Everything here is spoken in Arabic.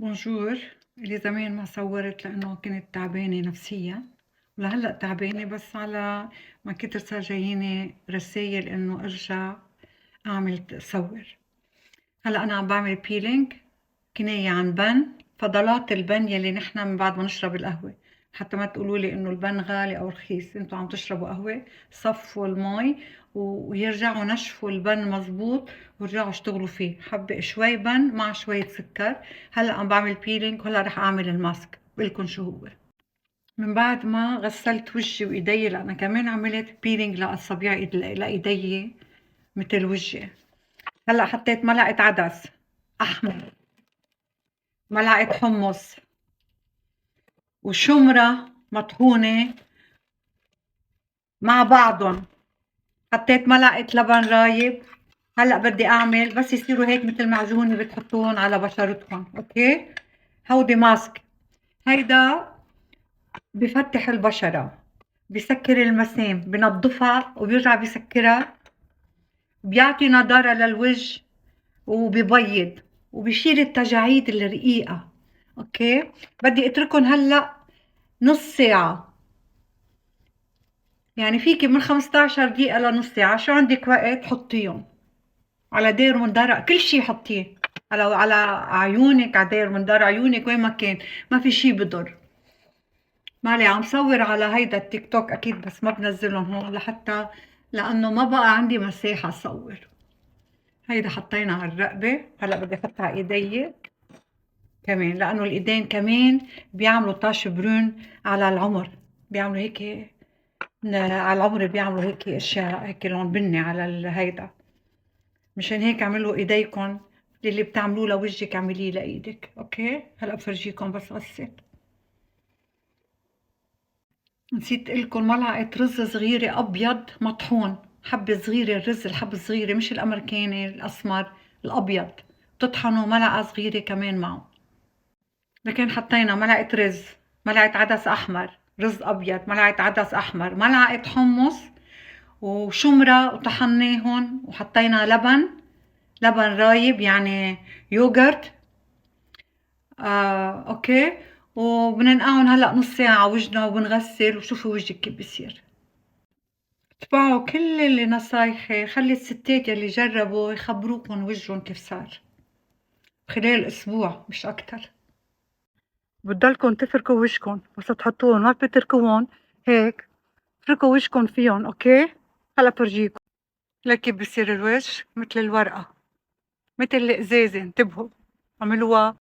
بونجور. لي زمان ما صورت لأنه كنت تعبانة نفسيا، ولهلأ تعبانة بس على ما كتر صار جاييني رسايل إنه أرجع أعمل صور. هلأ أنا عم بعمل بيلينج، كناية عن بن، فضلات البن يلي نحن من بعد ما نشرب القهوة. حتى ما تقولوا لي إنه البن غالي أو رخيص، انتوا عم تشربوا قهوة، صفوا المي ويرجعوا نشفوا البن مزبوط ورجعوا اشتغلوا فيه، حبة شوي بن مع شوية سكر. هلأ عم بعمل بيلينج وهلأ رح أعمل الماسك، بقلكن شو هو. من بعد ما غسلت وجهي وإيدي، لأنا كمان عملت بيلينج لأصابع لإيدي مثل وجهي. هلأ حطيت ملعقة عدس أحمر، ملعقة حمص، وشمرة مطحونة مع بعضهم. حطيت ملعقة لبن رايب. هلأ بدي أعمل بس يصيروا هيك مثل معجونة بتحطوهم على بشرتكم، أوكي؟ هودي ماسك. هيدا بفتح البشرة، بسكر المسام، بنظفها وبيرجع بسكرها، بيعطي نضارة للوجه وبيبيض وبيشيل التجاعيد الرقيقة. أوكي؟ بدي أتركهم هلأ نص ساعة، يعني فيكي من 15 دقيقة لنص ساعة، شو عندك وقت حطيهم على دير من دار، كل شي حطيه على عيونك، على دير من دار عيونك، وين ما كان، ما في شي بضر. مالي عم صور على هيدا التيك توك اكيد، بس ما بنزلهم هون لحتى لانه ما بقى عندي مساحة صور. هيدا حطينا على الرقبة. هلا بدي احطها على ايدي كمان، لانه الايدين كمان بيعملوا طاش برون على العمر، بيعملوا هيك على العمر، بيعملوا هيك اشياء هيك لون بني على هيدا. مشان هيك اعملوا ايديكم اللي بتعملوه لوجهك اعمليه لايدك. اوكي هلا بفرجيكم بس قصيت. نسيت لكم ملعقه رز صغيره ابيض مطحون، حبه صغيره الرز، الحبه الصغيره مش الامريكاني الاسمر، الابيض. بتطحنوا ملعقه صغيره كمان معه. لكن حطينا ملعقه رز، ملعقه عدس احمر، رز ابيض، ملعقه عدس احمر، ملعقه حمص وشمرة، وطحناهم وحطينا لبن، لبن رايب يعني يوغرت. اوكي. وبننقعهم هلا نص ساعة على وجهنا وبنغسل، وشوفوا وجهك كيف بصير. اتبعوا كل اللي نصايحي، خلي الستات يلي جربوا يخبروكم وجههم كيف صار خلال اسبوع مش اكتر. بتضلكم تفركوا وجهكم بس تحطوهم، ما بتتركوهم هيك، اتركوا وجهكم فيهم. اوكي هلا برجيكم لك كيف بصير الوجه، مثل الورقة، مثل الازازة، انتبهوا، عملوها.